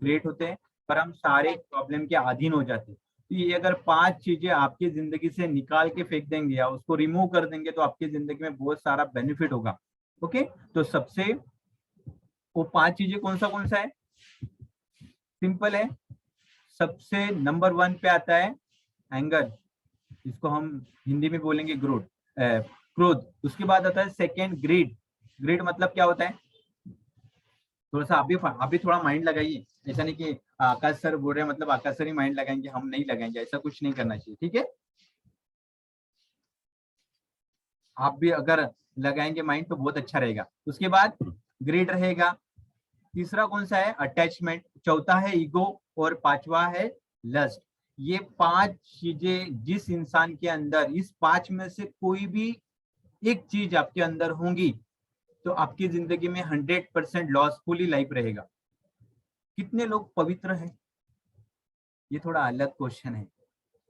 Create होते हैं, पर हम सारे प्रॉब्लम के अधीन हो जाते हैं। तो ये अगर 5 चीजें आपकी जिंदगी से निकाल के फेंक देंगे या उसको रिमूव कर देंगे तो आपकी जिंदगी में बहुत सारा बेनिफिट होगा। ओके, तो सबसे वो 5 चीजें कौन सा है? सिंपल है। सबसे नंबर 1 पे आता है एंगर, इसको हम हिंदी में बोलेंगे क्रोध। उसके बाद आता है सेकंड ग्रीड। ग्रीड मतलब क्या होता है? थोड़ा सा आप भी थोड़ा माइंड लगाइए। ऐसा नहीं कि आकाश सर बोल रहे हैं मतलब आकाश सर ही माइंड लगाएंगे, हम नहीं लगाएंगे, ऐसा कुछ नहीं करना चाहिए, ठीक है? आप भी अगर लगाएंगे माइंड तो बहुत अच्छा रहेगा। उसके बाद ग्रीड रहेगा। तीसरा कौन सा है? अटैचमेंट। चौथा है ईगो और पांचवा है लस्ट। ये 5 चीजें जिस इंसान के अंदर इस 5 में से कोई भी एक चीज आपके अंदर होंगी तो आपकी जिंदगी में 100% लॉसफुली लाइफ रहेगा। कितने लोग पवित्र हैं? ये थोड़ा अलग क्वेश्चन है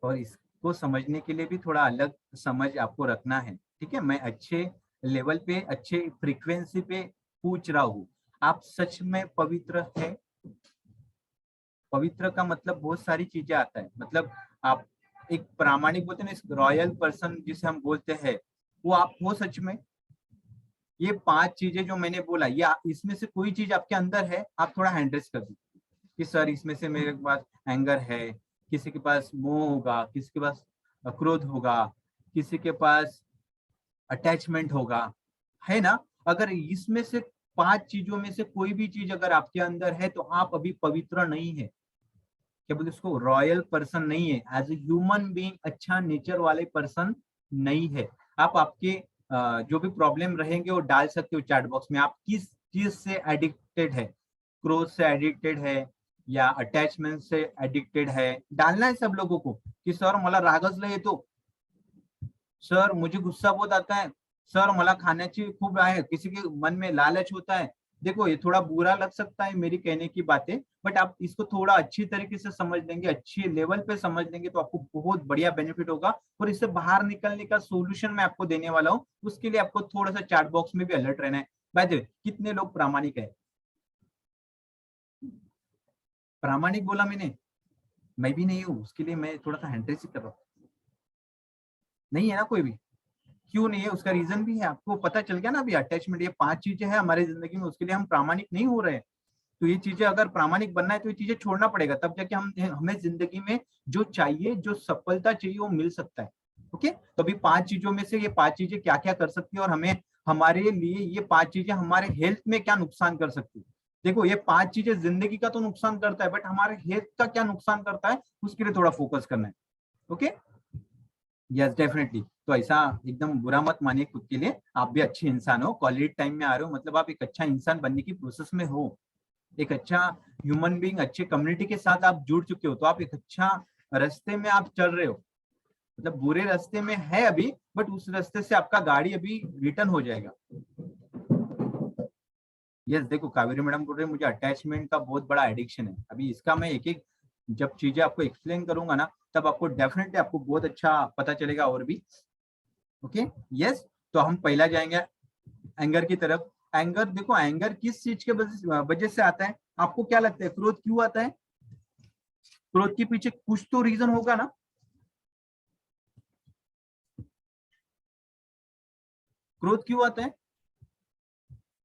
और इसको समझने के लिए भी थोड़ा अलग समझ आपको रखना है, ठीक है? मैं अच्छे लेवल पे अच्छे फ्रीक्वेंसी पे पूछ रहा हूँ। आप सच में पवित्र है? पवित्र का मतलब बहुत सारी चीजें आता है। मतलब आप एक प्रामाणिक बोलते हैं ना, रॉयल पर्सन जिसे हम बोलते हैं, वो आप हो सच में? ये 5 चीजें जो मैंने बोला, या इसमें से कोई चीज आपके अंदर है, आप थोड़ा हैंड रेस कर दीजिए कि सर इसमें से मेरे पास एंगर है, किसी के पास मोह होगा, किसी के पास क्रोध होगा, किसी के पास अटैचमेंट होगा, है ना? अगर इसमें से 5 चीजों में से कोई भी चीज अगर आपके अंदर है तो आप अभी पवित्र नहीं है। क्या बोलते उसको? रॉयल पर्सन नहीं है। एज ए ह्यूमन बीइंग अच्छा नेचर वाले पर्सन नहीं है। आप आपके जो भी प्रॉब्लम रहेंगे वो डाल सकते हो चैट बॉक्स में। आप किस चीज से एडिक्टेड है? क्रोध से एडिक्टेड है या अटैचमेंट से एडिक्टेड है? डालना है सब लोगों को कि सर मला रागच लय येतो, सर मुझे गुस्सा बहुत आता है, सर मला खाण्याची खूप आहे, किसी के मन में लालच होता है। देखो ये थोड़ा बुरा लग सकता है मेरी कहने की बातें, बट आप इसको थोड़ा अच्छी तरीके से समझ लेंगे, अच्छे लेवल पे समझ लेंगे तो आपको बहुत बढ़िया बेनिफिट होगा। और इससे बाहर निकलने का सोल्यूशन मैं आपको देने वाला हूँ। उसके लिए आपको थोड़ा सा चैट बॉक्स में भी अलर्ट रहना है। बाय द वे, कितने लोग प्रामाणिक है? प्रामाणिक बोला मैंने, मैं भी नहीं हूँ, उसके लिए मैं थोड़ा सा हैंड्रेस कर रहा हूँ। नहीं है ना कोई भी? क्यों नहीं है? उसका रीजन भी है, आपको पता चल गया ना अभी। अटैचमेंट, ये 5 चीजें हैं हमारी जिंदगी में, उसके लिए हम प्रामाणिक नहीं हो रहे हैं। तो ये चीजें अगर प्रामाणिक बनना है तो ये चीजें छोड़ना पड़ेगा, तब जाके हमें जिंदगी में जो चाहिए, जो सफलता चाहिए वो मिल सकता है। ओके, तो अभी 5 चीजों में से ये 5 चीजें क्या क्या कर सकती है और हमें हमारे लिए ये 5 चीजें हमारे हेल्थ में क्या नुकसान कर सकती है। देखो ये 5 चीजें जिंदगी का तो नुकसान करता है, बट हमारे हेल्थ का क्या नुकसान करता है उसके लिए थोड़ा फोकस करना है। Okay, yes definitely. तो ऐसा एकदम बुरा मत मानिए खुद के लिए, आप भी अच्छे इंसान हो, क्वालिटी टाइम में आ रहे हो, मतलब आप एक अच्छा इंसान बनने की प्रोसेस में हो, एक अच्छा ह्यूमन बीइंग, अच्छे कम्युनिटी के साथ आप जुड़ चुके हो, तो आप एक अच्छा रास्ते में आप चल रहे हो। मतलब बुरे रास्ते में है अभी, बट उस रास्ते से आपका गाड़ी अभी रिटर्न हो जाएगा। यस, देखो कावेरी मैडम बोल रहे हैं मुझे अटैचमेंट का बहुत बड़ा एडिक्शन है। अभी इसका मैं एक एक जब चीजें आपको एक्सप्लेन करूंगा ना, तब आपको डेफिनेटली आपको बहुत अच्छा पता चलेगा और भी। Okay, yes. तो हम पहला जाएंगे एंगर की तरफ। एंगर, देखो एंगर किस चीज के वजह से आता है? आपको क्या लगता है क्रोध क्यों आता है? क्रोध के पीछे कुछ तो रीजन होगा ना? क्रोध क्यों आता है?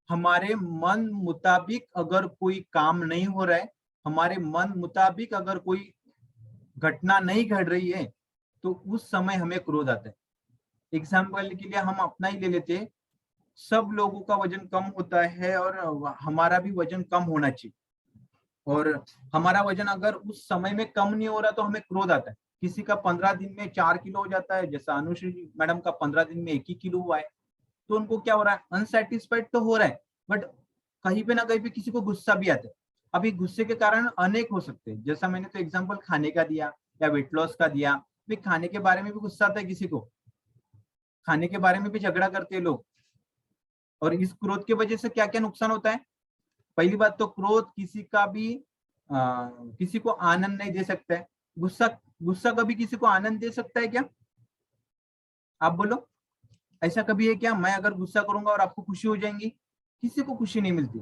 हमारे मन मुताबिक अगर कोई काम नहीं हो रहा है, हमारे मन मुताबिक अगर कोई घटना नहीं घट रही है, तो उस समय हमें क्रोध आता है। एग्जाम्पल के लिए हम अपना ही ले लेते हैं। सब लोगों का वजन कम होता है और हमारा भी वजन कम होना चाहिए, और हमारा वजन अगर उस समय में कम नहीं हो रहा तो हमें क्रोध आता है। किसी का 15 दिन में 4 किलो हो जाता है, जैसा अनुश्री मैडम का 15 दिन में 1 ही किलो हुआ है, तो उनको क्या हो रहा है? अनसेटिस्फाइड तो हो रहा है, बट कहीं पे ना कहीं पे किसी को गुस्सा भी आता है। अभी गुस्से के कारण अनेक हो सकते हैं, जैसा मैंने तो एग्जांपल खाने का दिया या वेट लॉस का दिया। भी खाने के बारे में भी गुस्सा आता है किसी को, खाने के बारे में भी झगड़ा करते हैं लोग। और इस क्रोध की वजह से क्या क्या नुकसान होता है? पहली बात तो क्रोध किसी का भी किसी को आनंद नहीं दे सकता है। गुस्सा, गुस्सा कभी किसी को आनंद दे सकता है क्या? आप बोलो, ऐसा कभी है क्या? मैं अगर गुस्सा करूंगा और आपको खुशी हो जाएंगी? किसी को खुशी नहीं मिलती।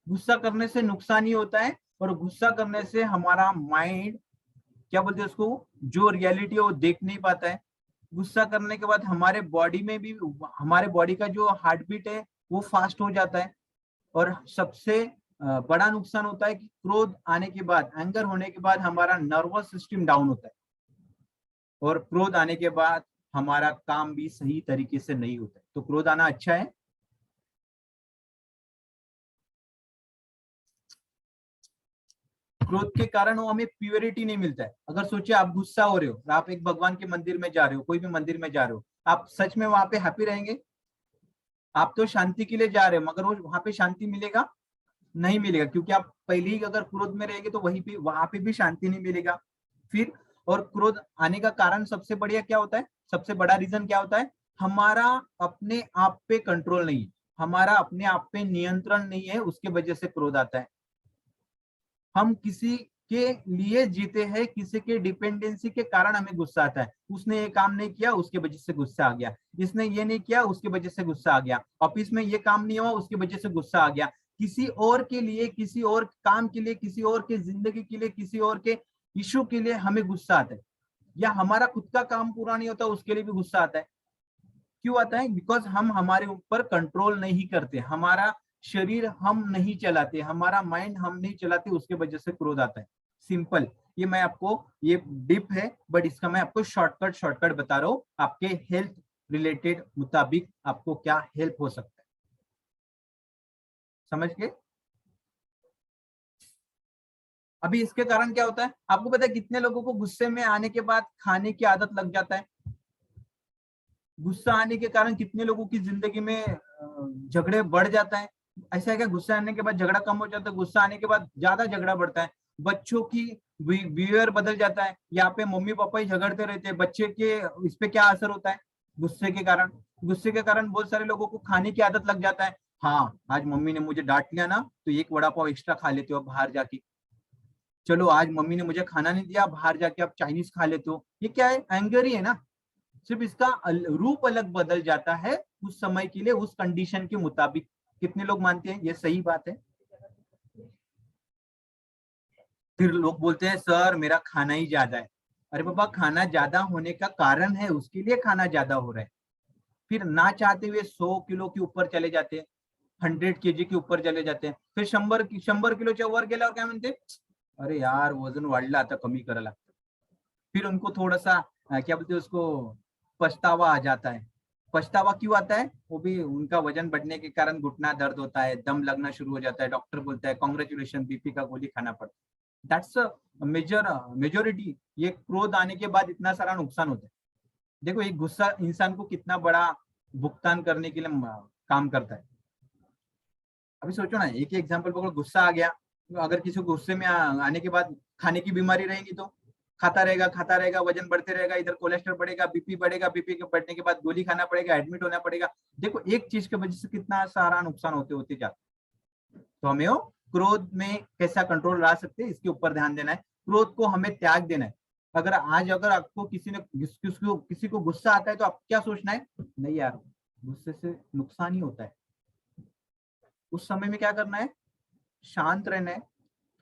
गुस्सा करने से नुकसान ही होता है और गुस्सा करने से हमारा माइंड क्या बोलते हैं उसको, जो रियलिटी है वो देख नहीं पाता है। गुस्सा करने के बाद हमारे बॉडी में भी, हमारे बॉडी का जो हार्ट बीट है वो फास्ट हो जाता है। और सबसे बड़ा नुकसान होता है कि क्रोध आने के बाद, एंगर होने के बाद हमारा नर्वस सिस्टम डाउन होता है, और क्रोध आने के बाद हमारा काम भी सही तरीके से नहीं होता है। तो क्रोध आना अच्छा है। क्रोध के कारण वो हमें प्योरिटी नहीं मिलता है। अगर सोचिए आप गुस्सा हो रहे हो, आप एक भगवान के मंदिर में जा रहे हो, कोई भी मंदिर में जा रहे हो, आप सच में वहां पे हैप्पी रहेंगे? आप तो शांति के लिए जा रहे हो, मगर वो वहां पे शांति मिलेगा? नहीं मिलेगा, क्योंकि आप पहले ही अगर क्रोध में रहेंगे तो वहीं पे, वहां पे भी शांति नहीं मिलेगा। फिर, और क्रोध आने का कारण सबसे बढ़िया क्या होता है, सबसे बड़ा रीजन क्या होता है? हमारा अपने आप पे कंट्रोल नहीं है, हमारा अपने आप पे नियंत्रण नहीं है, उसके वजह से क्रोध आता है। हम किसी के लिए जीते हैं, किसी के डिपेंडेंसी के कारण हमें गुस्सा आता है। उसने ये काम नहीं किया, उसके वजह से गुस्सा आ गया। इसने ये नहीं किया, उसके वजह से गुस्सा आ गया। ऑफिस में ये काम नहीं हुआ, उसकी वजह से गुस्सा आ गया। किसी और के लिए, किसी और काम के लिए, किसी और के जिंदगी के लिए, किसी और के इशू के लिए हमें गुस्सा आता है। या हमारा खुद का काम पूरा नहीं होता, उसके लिए भी गुस्सा आता है। क्यों आता है? बिकॉज हम हमारे ऊपर कंट्रोल नहीं करते, हमारा शरीर हम नहीं चलाते, हमारा माइंड हम नहीं चलाते, उसके वजह से क्रोध आता है। सिंपल। ये मैं आपको, ये डीप है बट इसका मैं आपको शॉर्टकट बता रहा हूँ, आपके हेल्थ रिलेटेड मुताबिक आपको क्या हेल्प हो सकता है, समझ के। अभी इसके कारण क्या होता है आपको पता है? कितने लोगों को गुस्से में आने के बाद खाने की आदत लग जाता है? गुस्सा आने के कारण कितने लोगों की जिंदगी में झगड़े बढ़ जाता है? ऐसा है क्या गुस्सा आने के बाद झगड़ा कम हो जाता है? गुस्सा आने के बाद ज्यादा झगड़ा बढ़ता है। बच्चों की बिहेवियर बदल जाता है। यहाँ पे मम्मी पापा ही झगड़ते रहते हैं, बच्चे के इस पे क्या असर होता है? गुस्से के कारण। गुस्से के कारण बहुत सारे लोगों को खाने की आदत लग जाता है। हाँ, आज मम्मी ने मुझे डांट लिया ना, तो एक वड़ा पाव एक्स्ट्रा खा लेते हो बाहर जाके। चलो, आज मम्मी ने मुझे खाना नहीं दिया, बाहर जाके आप चाइनीज खा लेते हो। ये क्या है? एंगर ही है ना। सिर्फ इसका रूप अलग बदल जाता है उस समय के लिए, उस कंडीशन के मुताबिक। कितने लोग मानते हैं ये सही बात है? फिर लोग बोलते हैं सर मेरा खाना ही ज्यादा है। अरे बाबा, खाना ज्यादा होने का कारण है, उसके लिए खाना ज्यादा हो रहा है। फिर ना चाहते हुए 100 किलो के ऊपर चले जाते हैं, 100 kg के ऊपर चले जाते हैं। फिर 100 किलोच्या वर गेल्यावर काय म्हणते, अरे यार वजन वाढलं, आता कमी करा लागतं। फिर उनको थोड़ा सा क्या बोलते हैं उसको, पछतावा आ जाता है। पछतावा क्यों आता है? वो भी उनका वजन बढ़ने के कारण घुटना दर्द होता है, दम लगना शुरू हो जाता है, डॉक्टर बोलता है कॉन्ग्रेचुलेशन, बीपी का गोली खाना पड़ता है। That's majority. ये क्रोध आने के बाद इतना सारा नुकसान होता है। देखो, एक गुस्सा इंसान को कितना बड़ा भुगतान करने के लिए काम करता है। अभी सोचो ना, एक ही एग्जांपल पकड़ो, गुस्सा आ गया, तो अगर किसी को गुस्से में आने के बाद खाने की बीमारी रहेगी तो खाता रहेगा, वजन बढ़ते रहेगा, इधर कोलेस्ट्रॉल बढ़ेगा, बीपी बढ़ेगा, बीपी के बढ़ने के बाद गोली खाना पड़ेगा, एडमिट होना पड़ेगा। देखो, एक चीज की वजह से कितना सारा नुकसान होते होते जाता है। तो हमें वो क्रोध में कैसा कंट्रोल ला सकते हैं, इसके ऊपर ध्यान देना है। क्रोध को हमें त्याग देना है। अगर आपको किसी को गुस्सा आता है तो आप क्या सोचना है? नहीं यार, गुस्से से नुकसान ही होता है। उस समय में क्या करना है? शांत रहना है,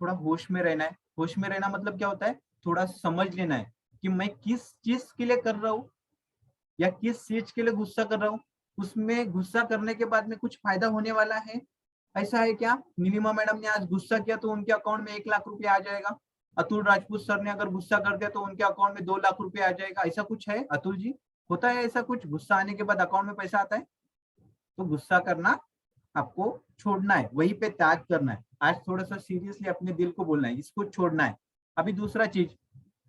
थोड़ा होश में रहना है। होश में रहना मतलब क्या होता है? थोड़ा समझ लेना है कि मैं किस चीज के लिए कर रहा हूँ, या किस चीज के लिए गुस्सा कर रहा हूँ। उसमें गुस्सा करने के बाद में कुछ फायदा होने वाला है? ऐसा है क्या नीलिमा मैडम ने आज गुस्सा किया तो उनके अकाउंट में 1 लाख रुपया आ जाएगा? अतुल राजपूत सर ने अगर गुस्सा कर दिया तो उनके अकाउंट में 2 लाख रुपया आ जाएगा? ऐसा कुछ है अतुल जी? होता है ऐसा कुछ? गुस्सा आने के बाद अकाउंट में पैसा आता है? तो गुस्सा करना आपको छोड़ना है, वहीं पे त्याग करना है। आज थोड़ा सा सीरियसली अपने दिल को बोलना है, इसको छोड़ना है। अभी दूसरा चीज,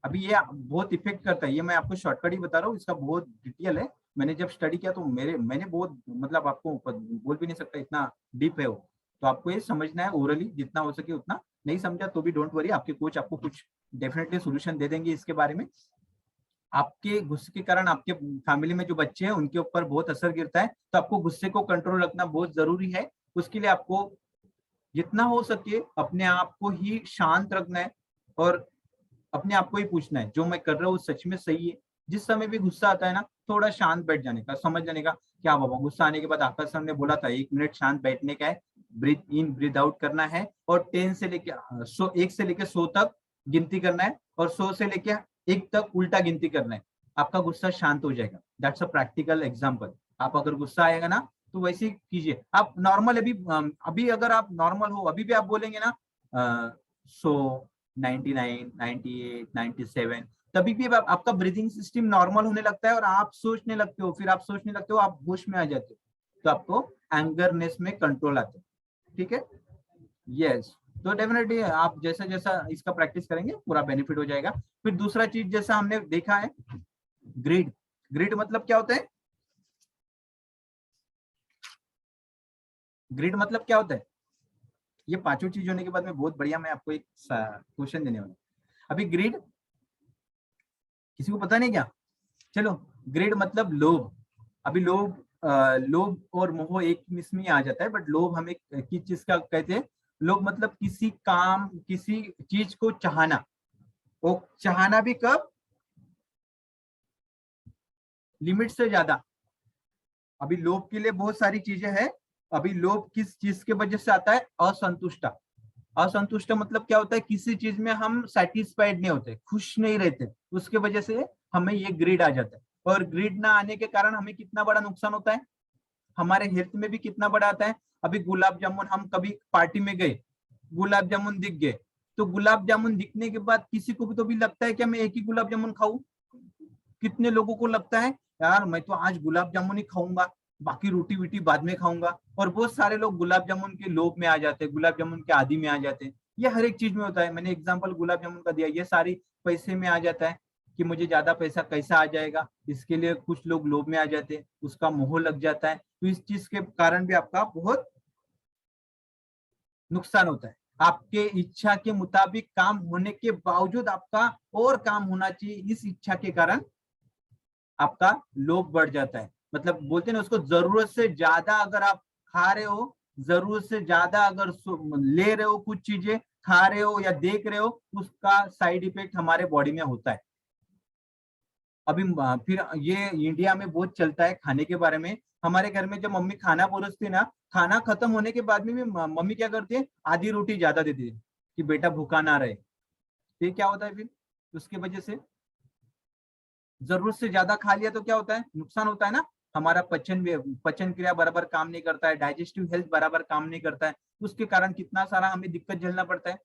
अभी ये बहुत इफेक्ट करता है, ये मैं आपको शॉर्टकट ही बता रहा हूँ, इसका बहुत डिटेल है। मैंने जब स्टडी किया तो मैंने बहुत, मतलब आपको बोल भी नहीं सकता, इतना डीप है वो। तो आपको ये समझना है ओरली, जितना हो सके उतना। नहीं समझा तो भी डोंट वरी, आपके कोच आपको कुछ डेफिनेटली सोल्यूशन दे देंगे इसके बारे में। आपके गुस्से के कारण आपके फैमिली में जो बच्चे हैं उनके ऊपर बहुत असर गिरता है, तो आपको गुस्से को कंट्रोल रखना बहुत जरूरी है। उसके लिए आपको जितना हो सके अपने आप को ही शांत रखना है, और अपने आप को ही पूछना है जो मैं कर रहा हूँ सच में सही है। जिस समय भी गुस्सा आता है ना, थोड़ा शांत बैठ जाने का, समझ जाने का, क्या बाबा गुस्सा आने के बाद आकाश सर ने बोला था 1 मिनट शांत बैठने का है, ब्रीथ इन ब्रीथ आउट करना है, और 10 से लेके 1 से लेके 100 तक गिनती करना है, और 100 से लेके 1 तक उल्टा गिनती करना है। आपका गुस्सा शांत हो जाएगा। That's a practical example. आप अगर गुस्सा आएगा ना तो वैसे ही कीजिए। आप नॉर्मल अभी अगर आप नॉर्मल हो, अभी भी आप बोलेंगे ना 100, 99, 98, 97, तभी भी आपका ब्रीदिंग सिस्टम नॉर्मल होने लगता है और आप सोचने लगते हो, फिर आप सोचने लगते हो, आप होश में आ जाते हो, तो आपको एंगरनेस में कंट्रोल आता है। ठीक है, यस। तो डेफिनेटली आप जैसा जैसा इसका प्रैक्टिस करेंगे पूरा बेनिफिट हो जाएगा। फिर दूसरा चीज जैसा हमने देखा है, ग्रिड। ग्रिड मतलब क्या होता है? ग्रिड मतलब क्या होता है? ये पांचों चीज होने के बाद में बहुत बढ़िया मैं आपको एक क्वेश्चन देने वाला हूं। अभी ग्रिड किसी को पता नहीं क्या? चलो, ग्रिड मतलब लोभ। अभी लोभ और मोह एक में आ जाता है, बट लोभ हमें किस चीज का कहते हैं? लोभ मतलब किसी काम, किसी चीज को चाहना। वो चाहना भी कब? लिमिट से ज्यादा। अभी लोभ के लिए बहुत सारी चीजें हैं। अभी लोभ किस चीज के वजह से आता है? असंतुष्ट। असंतुष्ट मतलब क्या होता है? किसी चीज में हम सेटिस्फाइड नहीं होते, खुश नहीं रहते, उसके वजह से हमें ये ग्रीड आ जाता है। और ग्रीड ना आने के कारण हमें कितना बड़ा नुकसान होता है, हमारे हेल्थ में भी कितना बड़ा आता है। अभी गुलाब जामुन, हम कभी पार्टी में गए, गुलाब जामुन दिख गए, तो गुलाब जामुन दिखने के बाद किसी को भी तो भी लगता है कि मैं एक ही गुलाब जामुन खाऊं। कितने लोगों को लगता है यार मैं तो आज गुलाब जामुन ही खाऊंगा, बाकी रोटी वीटी बाद में खाऊंगा। और बहुत सारे लोग गुलाब जामुन के लोभ में आ जाते हैं, गुलाब जामुन के आदि में आ जाते हैं। ये हर एक चीज में होता है। मैंने एग्जांपल गुलाब जामुन का दिया, ये सारी पैसे में आ जाता है कि मुझे ज्यादा पैसा कैसा आ जाएगा, इसके लिए कुछ लोग लोभ में आ जाते हैं, उसका मोह लग जाता है। तो इस चीज के कारण भी आपका बहुत नुकसान होता है। आपके इच्छा के मुताबिक काम होने के बावजूद आपका और काम होना चाहिए, इस इच्छा के कारण आपका लोभ बढ़ जाता है। मतलब बोलते हैं ना उसको, जरूरत से ज्यादा अगर आप खा रहे हो, जरूरत से ज्यादा अगर ले रहे हो, कुछ चीजें खा रहे हो या देख रहे हो, उसका साइड इफेक्ट हमारे बॉडी में होता है। अभी फिर ये इंडिया में बहुत चलता है खाने के बारे में। हमारे घर में जब मम्मी खाना परोसती है ना, खाना खत्म होने के बाद में भी मम्मी क्या करती है, आधी रोटी ज्यादा देती है कि बेटा भूखा ना रहे। फिर क्या होता है? फिर उसके वजह से जरूरत से ज्यादा खा लिया तो क्या होता है? नुकसान होता है ना। हमारा पचन क्रिया बराबर काम नहीं करता है, डाइजेस्टिव हेल्थ बराबर काम नहीं करता है, उसके कारण कितना सारा हमें दिक्कत झेलना पड़ता है।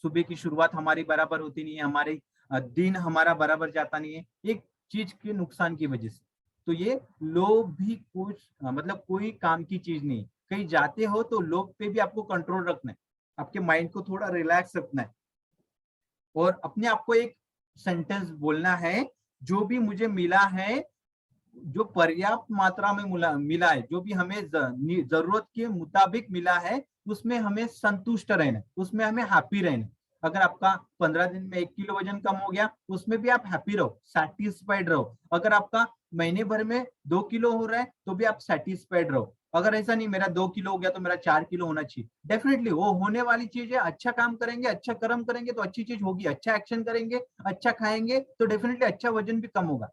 सुबह की शुरुआत हमारी बराबर होती नहीं है, हमारे दिन हमारा बराबर जाता नहीं है, एक चीज के नुकसान की वजह से। तो ये लोभ भी कुछ मतलब कोई काम की चीज नहीं। कहीं जाते हो तो लोभ पे भी आपको कंट्रोल रखना है, आपके माइंड को थोड़ा रिलैक्स रखना है, और अपने आप को एक सेंटेंस बोलना है, जो भी मुझे मिला है, जो पर्याप्त मात्रा में मिला है, जो भी हमें जरूरत के मुताबिक मिला है, उसमें हमें संतुष्ट रहना है, उसमें हमें हैप्पी रहना है। अगर आपका 15 दिन में 1 किलो वजन कम हो गया, उसमें भी आप हैप्पी रहो, सेटिस्फाइड रहो। अगर आपका महीने भर में 2 किलो हो रहा है तो भी आप सेटिस्फाइड रहो। अगर ऐसा नहीं मेरा 2 किलो हो गया तो मेरा 4 किलो होना चाहिए, डेफिनेटली वो होने वाली चीज है। अच्छा काम करेंगे, अच्छा कर्म करेंगे तो अच्छी चीज होगी, अच्छा एक्शन करेंगे, अच्छा खाएंगे तो डेफिनेटली अच्छा वजन भी कम होगा।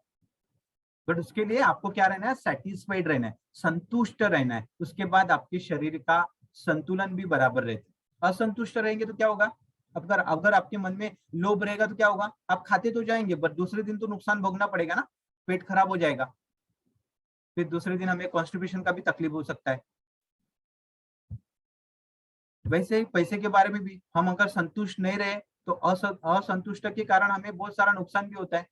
बट उसके लिए आपको क्या रहना है? सेटिस्फाइड रहना है, संतुष्ट रहना है। उसके बाद आपके शरीर का संतुलन भी बराबर रहता है। असंतुष्ट रहेंगे तो क्या होगा? अगर अगर आपके मन में लोभ रहेगा तो क्या होगा? आप खाते तो जाएंगे बट दूसरे दिन तो नुकसान भोगना पड़ेगा ना, पेट खराब हो जाएगा, फिर दूसरे दिन हमें कॉन्स्टिपेशन का भी तकलीफ हो सकता है। वैसे ही पैसे के बारे में भी हम अगर संतुष्ट नहीं रहे तो असंतुष्ट के कारण हमें बहुत सारा नुकसान भी होता है।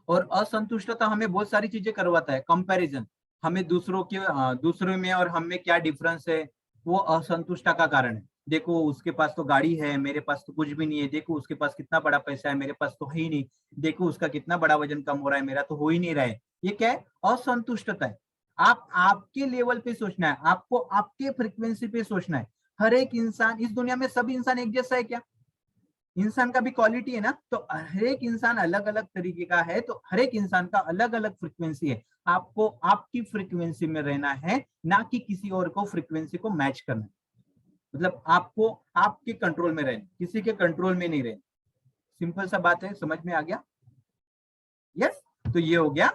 और असंतुष्टता हमें बहुत सारी चीजें करवाता है। कंपैरिजन, हमें दूसरों में और हम में क्या डिफरेंस है, वो असंतुष्टता का कारण है। देखो उसके पास तो गाड़ी है, मेरे पास तो कुछ भी नहीं है। देखो उसके पास कितना बड़ा पैसा है, मेरे पास तो है ही नहीं। देखो उसका कितना बड़ा वजन कम हो रहा है, मेरा तो हो ही नहीं रहा है। ये क्या है? असंतुष्टता है। आप आपके लेवल पे सोचना है, आपको आपके फ्रीक्वेंसी पे सोचना है। हर एक इंसान इस दुनिया में, सभी इंसान एक जैसा है क्या? इंसान का भी क्वालिटी है ना, तो हर एक इंसान अलग अलग तरीके का है, तो हर एक इंसान का अलग अलग फ्रीक्वेंसी है। आपको आपकी फ्रीक्वेंसी में रहना है, ना कि किसी और को फ्रीक्वेंसी को मैच करना है। मतलब आपको आपके कंट्रोल में रहना, किसी के कंट्रोल में नहीं रहना। सिंपल सा बात है, समझ में आ गया? यस। तो ये हो गया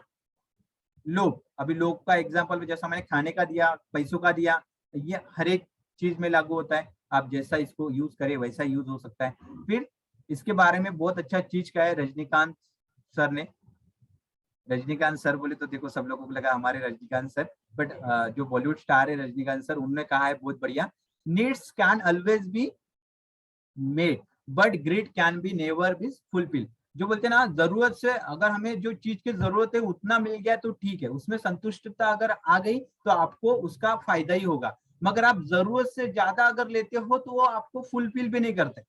लोभ। अभी लोग का एग्जाम्पल जैसा मैंने खाने का दिया, पैसों का दिया, ये हर एक चीज में लागू होता है। आप जैसा इसको यूज करें वैसा यूज हो सकता है। फिर इसके बारे में बहुत अच्छा चीज का है रजनीकांत सर ने। रजनीकांत सर बोले तो देखो सब लोगों को लगा हमारे रजनीकांत सर, बट जो बॉलीवुड स्टार है रजनीकांत सर, उन्होंने कहा है बहुत बढ़िया, needs can always be made but greed can be never be fulfil. जो बोलते हैं ना, जरूरत से अगर हमें जो चीज की जरूरत है उतना मिल गया तो ठीक है, उसमें संतुष्टता अगर आ गई तो आपको उसका फायदा ही होगा। मगर आप जरूरत से ज्यादा अगर लेते हो तो वो आपको फुलफिल भी नहीं करते।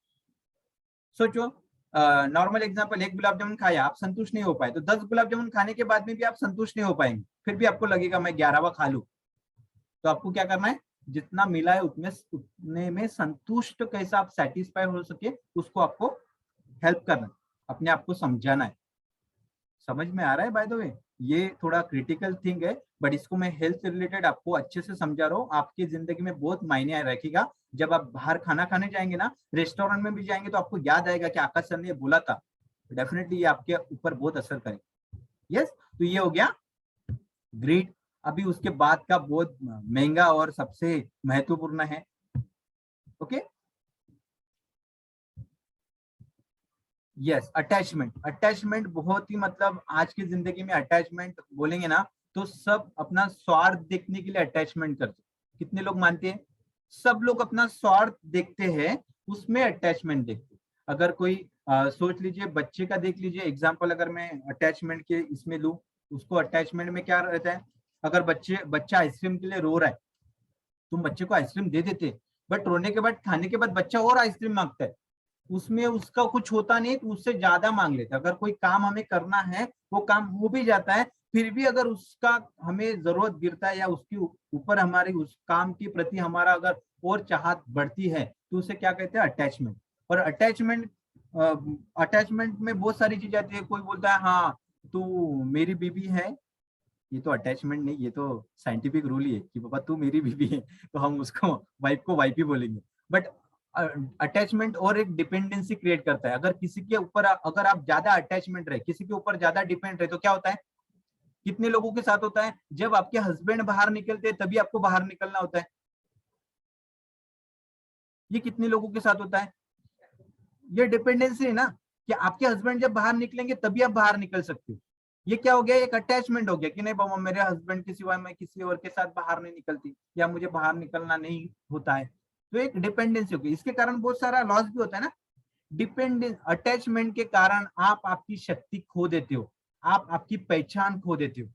सोचो, नॉर्मल एग्जांपल, एक गुलाब जामुन खाया, आप संतुष्ट नहीं हो पाए, तो 10 गुलाब जामुन खाने के बाद में भी आप संतुष्ट नहीं हो पाएंगे, फिर भी आपको लगेगा मैं 11वां खा लूं। तो आपको क्या करना है, जितना मिला है उतने में संतुष्ट कैसे आप सेटिस्फाई हो सके, उसको आपको हेल्प करना है, अपने आप को समझाना है। समझ में आ रहा है? बाय द वे, ये थोड़ा क्रिटिकल थिंग है, बट इसको मैं हेल्थ से रिलेटेड आपको अच्छे से समझा रहा हूँ। आपकी जिंदगी में बहुत मायने रखेगा। जब आप बाहर खाना खाने जाएंगे ना, रेस्टोरेंट में भी जाएंगे, तो आपको याद आएगा कि आकाश सर ने बोला था। डेफिनेटली ये आपके ऊपर बहुत असर करेगा। यस, तो ये हो गया ग्रीड। अभी उसके बाद का बहुत महंगा और सबसे महत्वपूर्ण है, ओके, यस, अटैचमेंट। अटैचमेंट बहुत ही, मतलब आज की जिंदगी में अटैचमेंट बोलेंगे ना तो सब अपना स्वार्थ देखने के लिए अटैचमेंट करते हैं। कितने लोग मानते हैं? सब लोग अपना स्वार्थ देखते हैं, उसमें अटैचमेंट देखते हैं। अगर कोई सोच लीजिए, बच्चे का देख लीजिए एग्जाम्पल, अगर मैं अटैचमेंट के इसमें लूं, उसको अटैचमेंट में क्या रहता है, अगर बच्चा आइसक्रीम के लिए रो रहा है, तुम बच्चे को आइसक्रीम दे देते, बट रोने के बाद, खाने के बाद बच्चा और आइसक्रीम मांगता है, उसमें उसका कुछ होता नहीं तो उससे ज्यादा मांग लेता है। अगर कोई काम हमें करना है, वो काम हो भी जाता है, फिर भी अगर उसका हमें जरूरत गिरता है या उसके ऊपर हमारी उस काम के प्रति हमारा अगर और चाहत बढ़ती है, तो उसे क्या कहते हैं, अटैचमेंट। और अटैचमेंट में बहुत सारी चीजें आती है। कोई बोलता है हाँ तू मेरी बीबी है, ये तो अटैचमेंट नहीं, ये तो साइंटिफिक रूल ही है कि पापा तू मेरी बीबी है, तो हम उसको वाइफ को वाइफ ही बोलेंगे। बट अटैचमेंट और एक डिपेंडेंसी क्रिएट करता है। अगर किसी के ऊपर अगर आप ज्यादा अटैचमेंट रहे, किसी के ऊपर ज्यादा डिपेंड रहे, तो क्या होता है, कितने लोगों के साथ होता है, जब आपके हस्बैंड बाहर निकलते हैं तभी आपको बाहर निकलना होता है। ये कितने लोगों के साथ होता है? ये डिपेंडेंसी है ना, कि आपके हस्बैंड जब बाहर निकलेंगे तभी आप बाहर निकल सकते हो। ये क्या हो गया, एक अटैचमेंट हो गया कि नहीं बाबा, मेरे हस्बैंड के सिवाय मैं किसी और के साथ बाहर नहीं निकलती, या मुझे बाहर निकलना नहीं होता है। तो एक डिपेंडेंसी हो गई। इसके कारण बहुत सारा लॉस भी होता है ना। डिपेंडेंस, अटैचमेंट के कारण आप आपकी शक्ति खो देते हो, आप आपकी पहचान खो देते हो।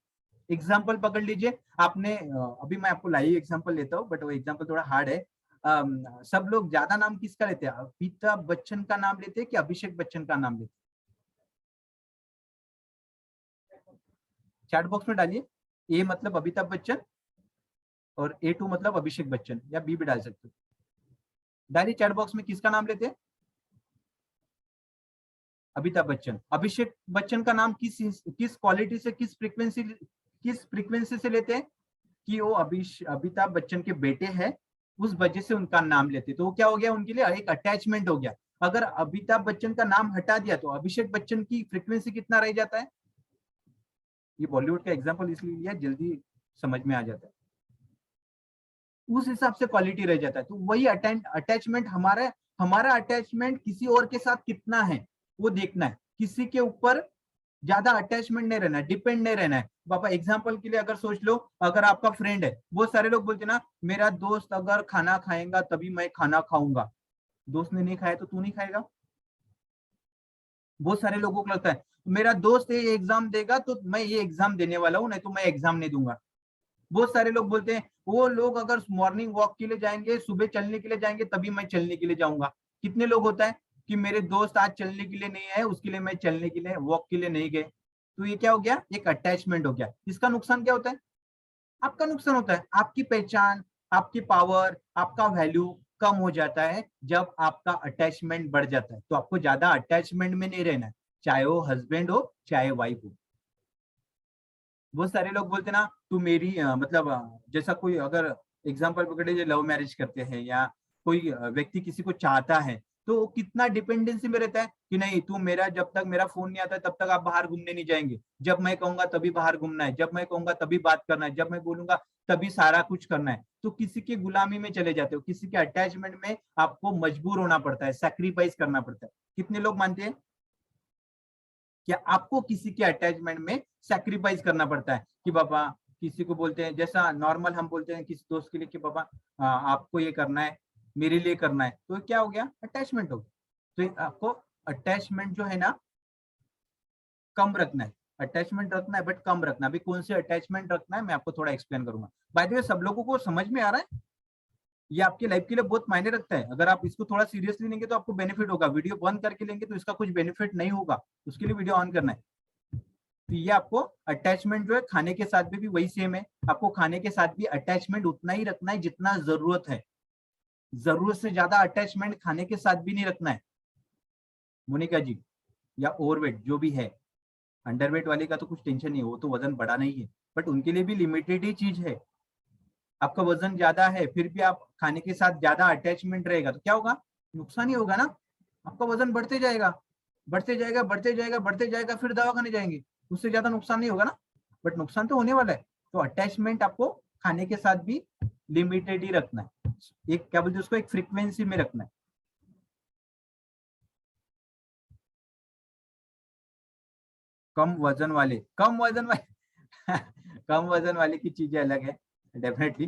एग्जाम्पल पकड़ लीजिए, आपने अभी मैं आपको लाइव एग्जाम्पल लेता हूँ, बट वो एग्जाम्पल थोड़ा हार्ड है। सब लोग ज्यादा नाम किसका लेते हैं, अमिताभ बच्चन का नाम लेते हैं कि अभिषेक बच्चन का नाम लेते हैं? चैट बॉक्स में डालिए, ए मतलब अमिताभ बच्चन और A2 मतलब अभिषेक बच्चन, या बी भी डाल सकते हो। डालिए चैट बॉक्स में, किसका नाम लेते हैं? अमिताभ बच्चन। अभिषेक बच्चन का नाम किस क्वालिटी से, किस फ्रीक्वेंसी से लेते हैं, कि वो अमिताभ बच्चन के बेटे हैं, उस वजह से उनका नाम लेते। तो वो क्या हो गया, उनके लिए एक अटैचमेंट हो गया। अगर अमिताभ बच्चन का नाम हटा दिया तो अभिषेक बच्चन की फ्रीक्वेंसी कितना रह जाता है? ये बॉलीवुड का एग्जांपल इसलिए लिया, जल्दी समझ में आ जाता है। उस हिसाब से क्वालिटी रह जाता है। तो वही अटैचमेंट, हमारा हमारा अटैचमेंट किसी और के साथ कितना है वो देखना है। किसी के ऊपर ज्यादा अटैचमेंट नहीं रहना है, डिपेंड नहीं रहना है। पापा एग्जांपल के लिए अगर सोच लो, अगर आपका फ्रेंड है, बहुत सारे लोग बोलते ना, मेरा दोस्त अगर खाना खाएगा तभी मैं खाना खाऊंगा, दोस्त ने नहीं खाया तो तू नहीं खाएगा। बहुत सारे लोगों को लगता है मेरा दोस्त ये एग्जाम देगा तो मैं ये एग्जाम देने वाला हूँ, नहीं तो मैं एग्जाम नहीं दूंगा। बहुत सारे लोग बोलते हैं वो लोग अगर मॉर्निंग वॉक के लिए जाएंगे, सुबह चलने के लिए जाएंगे, तभी मैं चलने के लिए जाऊंगा। कितने लोग होता है कि मेरे दोस्त आज चलने के लिए नहीं आए, उसके लिए मैं चलने के लिए, वॉक के लिए नहीं गए। तो ये क्या हो गया, एक अटैचमेंट हो गया। इसका नुकसान क्या होता है? आपका नुकसान होता है, आपकी पहचान, आपकी पावर, आपका वैल्यू कम हो जाता है जब आपका अटैचमेंट बढ़ जाता है। तो आपको ज्यादा अटैचमेंट में नहीं रहना है, चाहे वो हस्बैंड हो चाहे वाइफ हो। बहुत सारे लोग बोलते ना, तू मेरी मतलब जैसा कोई अगर एग्जाम्पल पकड़े, जो लव मैरिज करते हैं, या कोई व्यक्ति किसी को चाहता है, तो वो कितना डिपेंडेंसी में रहता है कि नहीं, तू मेरा, जब तक मेरा फोन नहीं आता है तब तक आप बाहर घूमने नहीं जाएंगे, जब मैं कहूंगा तभी बाहर घूमना है, जब मैं कहूंगा तभी बात करना है, जब मैं बोलूंगा तभी सारा कुछ करना है। तो किसी की गुलामी में चले जाते हो, किसी के अटैचमेंट में आपको मजबूर होना पड़ता है, सैक्रिफाइस करना पड़ता है। कितने लोग मानते हैं कि आपको किसी के अटैचमेंट में सैक्रिफाइस करना पड़ता है कि बाबा, किसी को बोलते हैं जैसा नॉर्मल हम बोलते हैं किसी दोस्त के लिए कि बाबा आपको ये करना है, मेरे लिए करना है, तो क्या हो गया, अटैचमेंट हो गया। तो आपको अटैचमेंट जो है ना कम रखना है, अटैचमेंट रखना है बट कम रखना। अभी कौन से अटैचमेंट रखना है मैं आपको थोड़ा एक्सप्लेन करूंगा। बाय द वे, सब लोगों को समझ में आ रहा है? ये आपकी लाइफ के लिए बहुत मायने रखता है। अगर आप इसको थोड़ा सीरियसली लेंगे तो आपको बेनिफिट होगा, वीडियो बंद करके लेंगे तो इसका कुछ बेनिफिट नहीं होगा, उसके लिए वीडियो ऑन करना है। तो ये आपको अटैचमेंट जो है खाने के साथ भी वही सेम है, आपको खाने के साथ भी अटैचमेंट उतना ही रखना है जितना जरूरत है। जरूरत से ज्यादा अटैचमेंट खाने के साथ भी नहीं रखना है मोनिका जी, या ओवरवेट जो भी है। अंडरवेट वाले का तो कुछ टेंशन नहीं है, वो तो वजन बढ़ाना ही है, बट उनके लिए भी लिमिटेड ही चीज है। आपका वजन ज्यादा है फिर भी आप खाने के साथ ज्यादा अटैचमेंट रहेगा तो क्या होगा, नुकसान ही होगा ना। आपका वजन बढ़ते जाएगा, बढ़ते जाएगा, बढ़ते जाएगा, बढ़ते जाएगा, फिर दवा खाने जाएंगे, उससे ज्यादा नुकसान नहीं होगा ना, बट नुकसान तो होने वाला है। तो अटैचमेंट आपको खाने के साथ भी लिमिटेड ही रखना है, एक क्या बोलते हैं उसको, एक फ्रीक्वेंसी में रखना है। कम वजन वाले, कम वजन वाले कम वजन वाले की चीजें अलग है डेफिनेटली।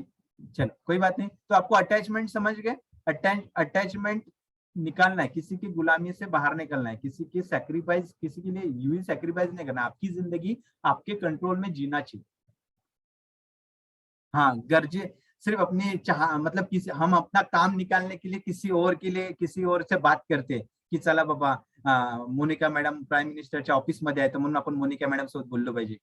चलो कोई बात नहीं, तो आपको अटैचमेंट समझ गए। अटैचमेंट निकालना है, किसी की गुलामी से बाहर निकलना है, किसी की सैक्रिफाइस, किसी के लिए यूं ही सैक्रिफाइस नहीं करना, आपकी जिंदगी आपके कंट्रोल में जीना चाहिए। हाँ, गर्जे सिर्फ अपनी चाह, मतलब किसी, हम अपना काम निकालने के लिए किसी और के लिए किसी और से बात करते हैं की चला बाबा मोनिका मॅडम प्राईम मिनिस्टरच्या ऑफिस मध्ये आहे, तर म्हणून आपण मोनिका मॅडम सोबत बोललो पाहिजे।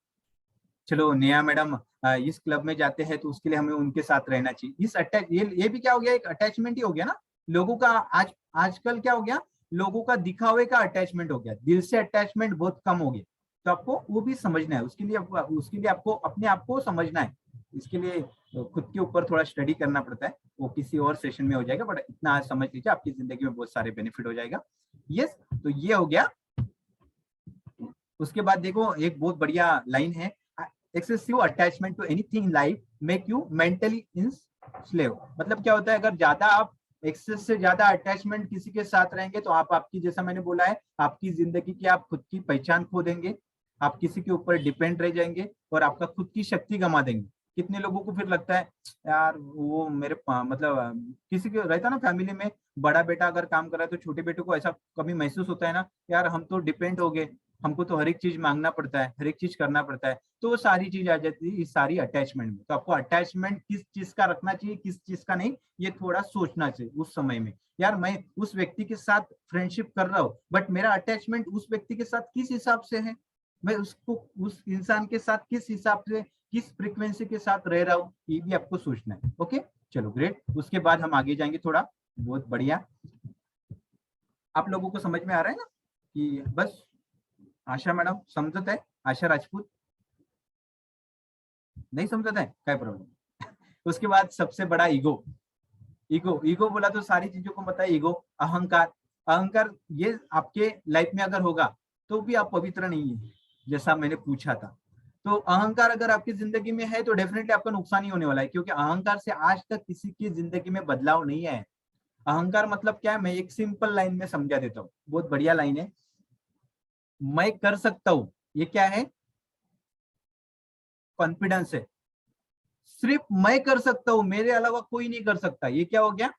चलो नेहा मैडम इस क्लब में जाते हैं तो उसके लिए हमें उनके साथ रहना चाहिए। इस अटैच, ये भी क्या हो गया, एक अटैचमेंट ही हो गया ना लोगों का। आजकल क्या हो गया, लोगों का दिखावे का अटैचमेंट हो गया, दिल से अटैचमेंट बहुत कम हो गया। तो आपको वो भी समझना है, उसके लिए आपको अपने आप को समझना है। इसके लिए खुद के ऊपर थोड़ा स्टडी करना पड़ता है, वो किसी और सेशन में हो जाएगा, बट इतना आज समझ लीजिए आपकी जिंदगी में बहुत सारे बेनिफिट हो जाएगा। यस, तो ये हो गया। उसके बाद देखो एक बहुत बढ़िया लाइन है, excessive attachment to anything in life make you mentally enslave. मतलब क्या होता है, अगर ज्यादा आप एक्सेस से ज्यादा अटैचमेंट किसी के साथ रहेंगे तो आप आपकी, जैसा मैंने बोला है, आपकी जिंदगी की आप खुद की पहचान खो देंगे, आप किसी के ऊपर डिपेंड रह जाएंगे और आपका खुद की शक्ति गंवा देंगे। कितने लोगों को फिर लगता है यार वो मेरे मतलब किसी के रहता ना फैमिली में, बड़ा बेटा अगर काम कर रहा है तो छोटे बेटे को ऐसा कभी महसूस होता है ना, यार हम तो डिपेंड हो गए, हमको तो हर एक चीज मांगना पड़ता है, हर एक चीज करना पड़ता है। तो वो सारी चीज आ जाती है इस सारी अटैचमेंट में। तो आपको अटैचमेंट किस चीज का रखना चाहिए, किस चीज का नहीं, ये थोड़ा सोचना चाहिए उस समय में। यार मैं उस व्यक्ति के साथ फ्रेंडशिप कर रहा हूँ, बट मेरा अटैचमेंट उस व्यक्ति के साथ किस हिसाब से है, मैं उसको, उस इंसान के साथ किस हिसाब से, किस फ्रीक्वेंसी के साथ रह रहा हूँ, ये भी आपको सोचना है। ओके, चलो ग्रेट। उसके बाद हम आगे जाएंगे थोड़ा, बहुत बढ़िया। आप लोगों को समझ में आ रहा है ना कि बस आशा मैडम समझत है, आशा राजपूत नहीं समझत है, क्या प्रॉब्लम उसके बाद सबसे बड़ा ईगो। ईगो बोला तो सारी चीजों को पता है, ईगो, अहंकार। अहंकार ये आपके लाइफ में अगर होगा तो भी आप पवित्र नहीं है, जैसा मैंने पूछा था। तो अहंकार अगर आपकी जिंदगी में है तो डेफिनेटली आपका नुकसान ही होने वाला है, क्योंकि अहंकार से आज तक किसी की जिंदगी में बदलाव नहीं है। अहंकार मतलब क्या है, मैं एक सिंपल लाइन में समझा देता हूँ, बहुत बढ़िया लाइन है। मैं कर सकता हूं, ये क्या है, कॉन्फिडेंस है। सिर्फ मैं कर सकता हूं, मेरे अलावा कोई नहीं कर सकता, ये क्या हो गया,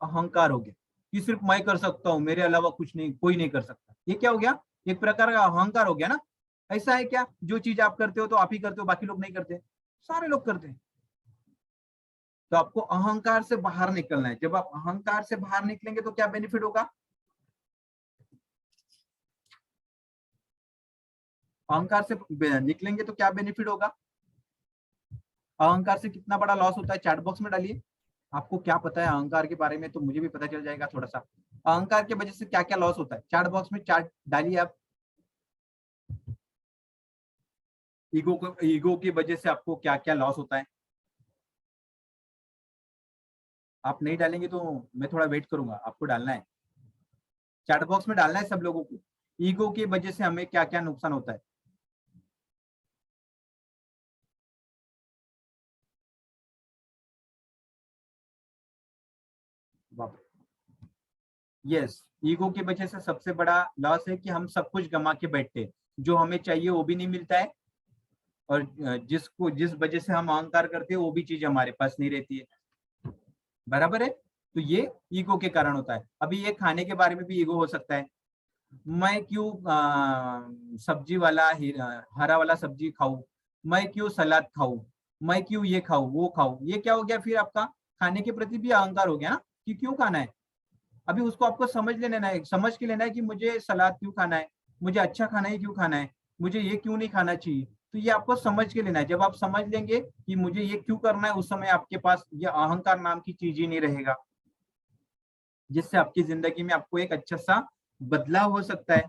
अहंकार हो गया। कि सिर्फ मैं कर सकता हूं, मेरे अलावा कुछ नहीं, कोई नहीं कर सकता, ये क्या हो गया, एक प्रकार का अहंकार हो गया ना। ऐसा है क्या, जो चीज आप करते हो तो आप ही करते हो, बाकी लोग नहीं करते, सारे लोग करते हैं। तो आपको अहंकार से बाहर निकलना है। जब आप अहंकार से बाहर निकलेंगे तो क्या बेनिफिट होगा, अहंकार से निकलेंगे तो क्या बेनिफिट होगा, अहंकार से कितना बड़ा लॉस होता है चैट बॉक्स में डालिए। आपको क्या पता है अहंकार के बारे में, तो मुझे भी पता चल जाएगा थोड़ा सा। अहंकार की वजह से क्या क्या लॉस होता है, चैट बॉक्स में चार्ट डालिए आप। ईगो की वजह से आपको क्या क्या लॉस होता है। आप नहीं डालेंगे तो मैं थोड़ा वेट करूंगा, आपको डालना है। चैट बॉक्स में डालना है सब लोगों को, ईगो की वजह से हमें क्या क्या नुकसान होता है। यस, ईगो की वजह से सबसे बड़ा लॉस है कि हम सब कुछ गमा के बैठते हैं, जो हमें चाहिए वो भी नहीं मिलता है, और जिस वजह से हम अहंकार करते हैं वो भी चीज हमारे पास नहीं रहती है। बराबर है, तो ये ईगो के कारण होता है। अभी ये खाने के बारे में भी ईगो हो सकता है, मैं क्यों सब्जी वाला हरा वाला सब्जी खाऊं, मैं क्यों सलाद खाऊं, मैं क्यों ये खाऊं वो खाऊं, ये क्या हो गया फिर आपका खाने के प्रति भी अहंकार हो गया ना, कि क्यों खाना है। अभी उसको आपको समझ लेना है, समझ के लेना है कि मुझे सलाद क्यों खाना है, मुझे अच्छा खाना ही क्यों खाना है, मुझे ये क्यों नहीं खाना चाहिए। तो ये आपको समझ के लेना है। जब आप समझ लेंगे कि मुझे ये क्यों करना है, उस समय आपके पास ये अहंकार नाम की चीज ही नहीं रहेगा, जिससे आपकी जिंदगी में आपको एक अच्छा सा बदलाव हो सकता है।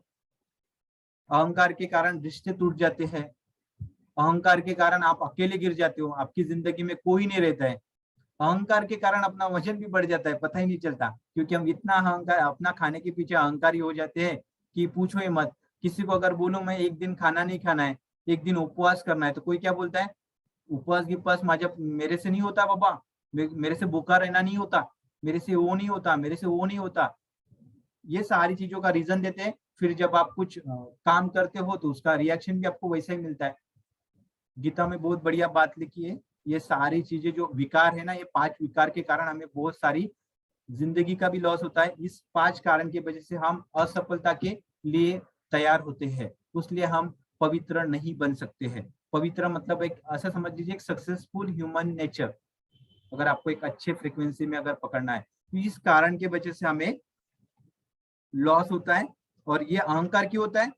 अहंकार के कारण रिश्ते टूट जाते हैं, अहंकार के कारण आप अकेले गिर जाते हो, आपकी जिंदगी में कोई नहीं रहता है। अहंकार के कारण अपना वजन भी बढ़ जाता है, पता ही नहीं चलता, क्योंकि हम इतना अहंकार अपना खाने के पीछे अहंकारी हो जाते हैं कि पूछो ही मत। किसी को अगर बोलूं मैं एक दिन खाना नहीं खाना है, एक दिन उपवास करना है, तो कोई क्या बोलता है, उपवास गिपवास माझ्या मेरे से नहीं होता बाबा, मेरे से भूखा रहना नहीं होता, मेरे से वो नहीं होता, मेरे से वो नहीं होता। ये सारी चीजों का रीजन देते हैं। फिर जब आप कुछ काम करते हो तो उसका रिएक्शन भी आपको वैसा ही मिलता है। गीता में बहुत बढ़िया बात लिखी है। ये सारी चीजें जो विकार है ना, ये 5 विकार के कारण हमें बहुत सारी जिंदगी का भी लॉस होता है। इस 5 कारण की वजह से हम असफलता के लिए तैयार होते हैं, उसलिए हम पवित्र नहीं बन सकते हैं। पवित्र मतलब एक ऐसा समझ लीजिए, एक सक्सेसफुल ह्यूमन नेचर, अगर आपको एक अच्छे फ्रीक्वेंसी में अगर पकड़ना है, तो इस कारण की वजह से हमें लॉस होता है। और ये अहंकार क्यों होता है,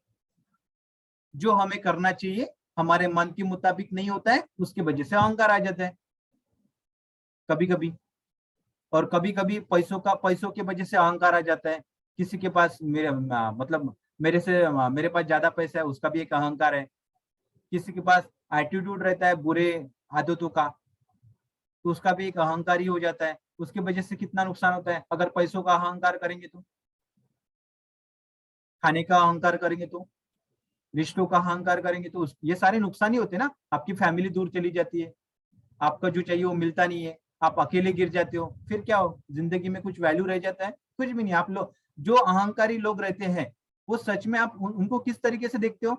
जो हमें करना चाहिए हमारे मन के मुताबिक नहीं होता है, उसकी वजह से अहंकार आ जाता है कभी कभी। और कभी कभी पैसों की वजह से अहंकार आ जाता है। किसी के पास मतलब मेरे पास ज्यादा पैसा है, उसका भी एक अहंकार है। किसी के पास एटीट्यूड रहता है बुरे आदतों का, तो उसका भी एक अहंकार ही हो जाता है। उसकी वजह से कितना नुकसान होता है। अगर पैसों का अहंकार करेंगे तो, खाने का अहंकार करेंगे तो, रिश्तों का अहंकार करेंगे तो ये सारे नुकसान ही होते हैं ना। आपकी फैमिली दूर चली जाती है, आपका जो चाहिए वो मिलता नहीं है, आप अकेले गिर जाते हो, फिर क्या हो, जिंदगी में कुछ वैल्यू रह जाता है, कुछ भी नहीं। आप लोग जो अहंकारी लोग रहते हैं, वो सच में आप उनको किस तरीके से देखते हो,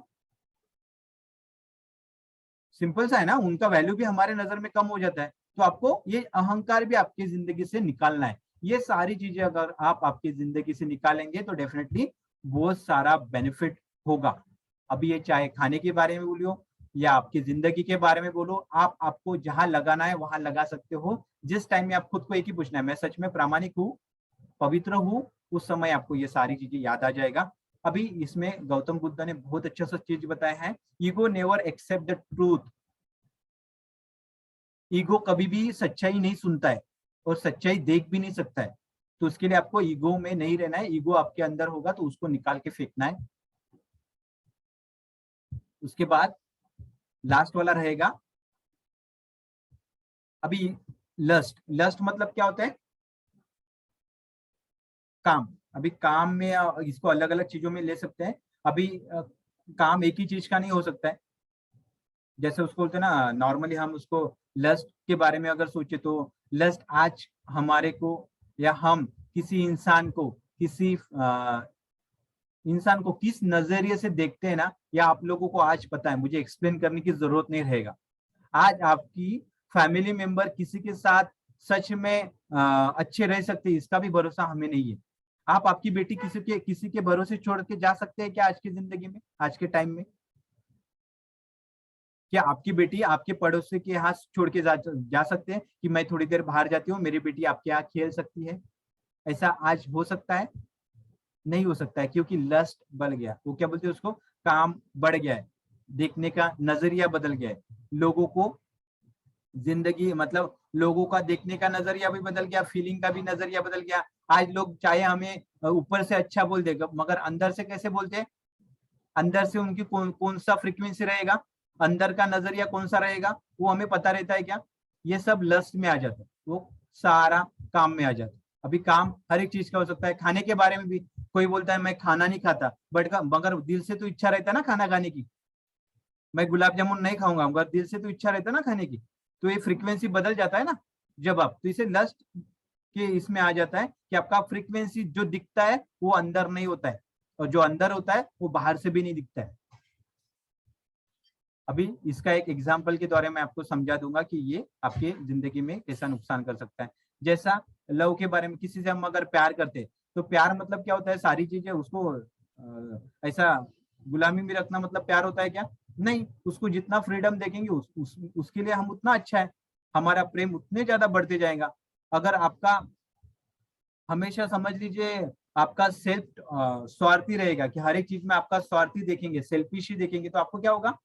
सिंपल सा है ना, उनका वैल्यू भी हमारे नजर में कम हो जाता है। तो आपको ये अहंकार भी आपकी जिंदगी से निकालना है। ये सारी चीजें अगर आप आपकी जिंदगी से निकालेंगे तो डेफिनेटली बहुत सारा बेनिफिट होगा। अभी ये चाहे खाने के बारे में बोलियो या आपकी जिंदगी के बारे में बोलो, आप आपको जहां लगाना है वहां लगा सकते हो। जिस टाइम में आप खुद को एक ही पूछना है, मैं सच में प्रामाणिक हूँ, पवित्र हूँ, उस समय आपको ये सारी चीजें याद आ जाएगा। अभी इसमें गौतम बुद्ध ने बहुत अच्छा सा चीज बताया है, ego never accept the truth. Ego कभी भी सच्चाई नहीं सुनता है और सच्चाई देख भी नहीं सकता है। तो उसके लिए आपको ईगो में नहीं रहना है। ईगो आपके अंदर होगा तो उसको निकाल के फेंकना है। उसके बाद लास्ट वाला रहेगा अभी लस्ट। लस्ट मतलब क्या होता है, काम। अभी काम में इसको अलग अलग चीजों में ले सकते हैं। अभी काम एक ही चीज का नहीं हो सकता है। जैसे उसको बोलते हैं ना, नॉर्मली हम उसको लस्ट के बारे में अगर सोचे तो लस्ट आज हमारे को या हम किसी इंसान को किस नजरिए से देखते हैं ना, या आप लोगों को आज पता है, मुझे एक्सप्लेन करने की जरूरत नहीं रहेगा। आज आपकी फैमिली मेंबर किसी के साथ सच में अच्छे रह सकते हैं, इसका भी भरोसा हमें नहीं है। आप आपकी बेटी किसी के भरोसे छोड़ के जा सकते हैं क्या आज की जिंदगी में, आज के टाइम में? क्या आपकी बेटी आपके पड़ोसी के यहाँ छोड़ के जा सकते हैं कि मैं थोड़ी देर बाहर जाती हूँ, मेरी बेटी आपके यहाँ खेल सकती है? ऐसा आज हो सकता है? नहीं हो सकता है, क्योंकि लस्ट बढ़ गया। वो क्या बोलते हैं उसको, काम बढ़ गया है, देखने का नजरिया बदल गया है। लोगों को जिंदगी मतलब लोगों का देखने का नजरिया भी बदल गया, फीलिंग का भी नजरिया बदल गया। आज लोग चाहे हमें ऊपर से अच्छा बोल देगा, मगर अंदर से कैसे बोलते हैं, अंदर से उनकी कौन सा फ्रीक्वेंसी रहेगा, अंदर का नजरिया कौन सा रहेगा, वो हमें पता रहता है क्या? ये सब लस्ट में आ जाता है, वो सारा काम में आ जाता है। अभी काम हर एक चीज का हो सकता है, खाने के बारे में भी कोई बोलता है मैं खाना नहीं खाता, बट मगर दिल से तो इच्छा रहता है ना खाना खाने की, मैं गुलाब जामुन नहीं खाऊंगा मगर दिल से तो इच्छा रहता है ना खाने की। तो ये फ्रीक्वेंसी बदल जाता है ना जब आप, तो इसे लस्ट के इसमें आ जाता है कि आपका फ्रीक्वेंसी जो दिखता है वो अंदर नहीं होता है, और जो अंदर होता है वो बाहर से भी नहीं दिखता है। अभी इसका एक एग्जाम्पल के द्वारा मैं आपको समझा दूंगा कि ये आपके जिंदगी में कैसा नुकसान कर सकता है। जैसा लव के बारे में, किसी से हम अगर प्यार करते हैं तो प्यार मतलब क्या होता है, सारी चीजें उसको ऐसा गुलामी में रखना मतलब प्यार होता है क्या? नहीं, उसको जितना फ्रीडम देखेंगे उसके लिए हम उतना अच्छा है, हमारा प्रेम उतने ज्यादा बढ़ते जाएगा। अगर आपका हमेशा समझ लीजिए आपका सेल्फ स्वार्थी रहेगा कि हर एक चीज में आपका स्वार्थी देखेंगे, सेल्फिश ही देखेंगे, तो आपको क्या होगा?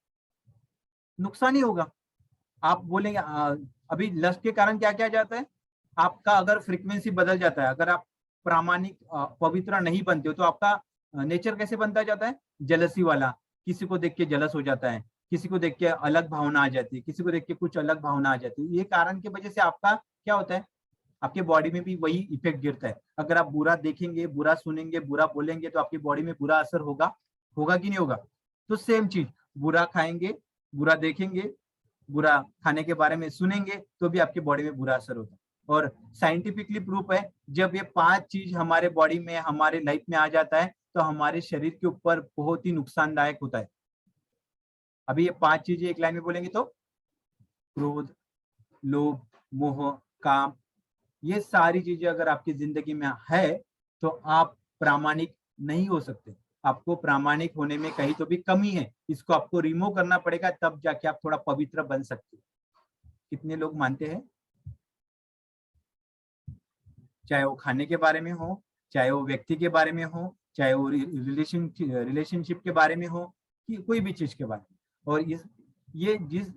नुकसान ही होगा। आप बोलेंगे अभी लस्ट के कारण क्या क्या जाता है, आपका अगर फ्रीक्वेंसी बदल जाता है, अगर आप प्रामाणिक पवित्र नहीं बनते हो तो आपका नेचर कैसे बनता जाता है? जलसी वाला, किसी को देख के जलस हो जाता है, किसी को देख के अलग भावना आ जाती है, किसी को देख के कुछ अलग भावना आ जाती है। ये कारण की वजह से आपका क्या होता है, आपके बॉडी में भी वही इफेक्ट गिरता है। अगर आप बुरा देखेंगे, बुरा सुनेंगे, बुरा बोलेंगे तो आपकी बॉडी में बुरा असर होगा, होगा कि नहीं होगा? तो सेम चीज, बुरा खाएंगे, बुरा देखेंगे, बुरा खाने के बारे में सुनेंगे तो भी आपकी बॉडी में बुरा असर होता है। और साइंटिफिकली प्रूफ है, जब ये 5 चीज हमारे बॉडी में, हमारे लाइफ में आ जाता है तो हमारे शरीर के ऊपर बहुत ही नुकसानदायक होता है। अभी ये 5 चीजें एक लाइन में बोलेंगे तो क्रोध, लोभ, मोह, काम, ये सारी चीजें अगर आपकी जिंदगी में है तो आप प्रामाणिक नहीं हो सकते। आपको प्रामाणिक होने में कहीं तो भी कमी है, इसको आपको रिमूव करना पड़ेगा, तब जाके आप थोड़ा पवित्र बन सकते। कितने लोग मानते हैं? चाहे वो खाने के बारे में हो, चाहे वो व्यक्ति के बारे में हो, चाहे वो रिलेशनशिप के बारे में हो, कि कोई भी चीज के बारे में। और ये जिस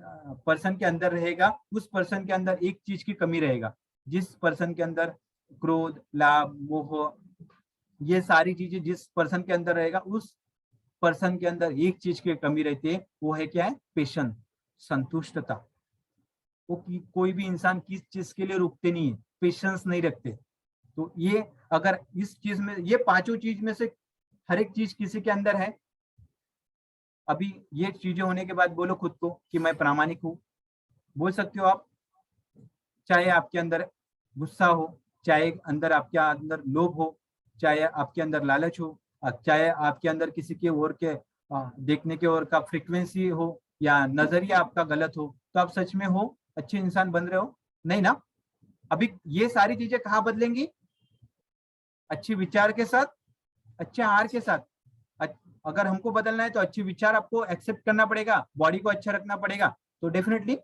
पर्सन के अंदर रहेगा उस पर्सन के अंदर एक चीज की कमी रहेगा। जिस पर्सन के अंदर क्रोध, लाभ, मोह, ये सारी चीजें जिस पर्सन के अंदर रहेगा उस पर्सन के अंदर एक चीज की कमी रहती है, वो है क्या है? पेशेंस, संतुष्टता। वो कोई भी इंसान किस चीज के लिए रुकते नहीं है, पेशेंस नहीं रखते। तो ये अगर इस चीज में, ये पांचों चीज में से हर एक चीज किसी के अंदर है, अभी ये चीजें होने के बाद बोलो खुद को कि मैं प्रामाणिक हूँ, बोल सकते हो आप। चाहे आपके अंदर गुस्सा हो, चाहे अंदर आपके अंदर लोभ हो, चाहे आपके अंदर लालच हो, चाहे आपके अंदर किसी के और के देखने के और का फ्रीक्वेंसी हो, या नजरिया आपका गलत हो, तो आप सच में हो अच्छे इंसान बन रहे हो? नहीं ना। अभी ये सारी चीजें कहाँ बदलेंगी? अच्छे विचार के साथ, अच्छे आहार के साथ। अगर हमको बदलना है तो अच्छे विचार आपको एक्सेप्ट करना पड़ेगा, बॉडी को अच्छा रखना पड़ेगा, तो डेफिनेटली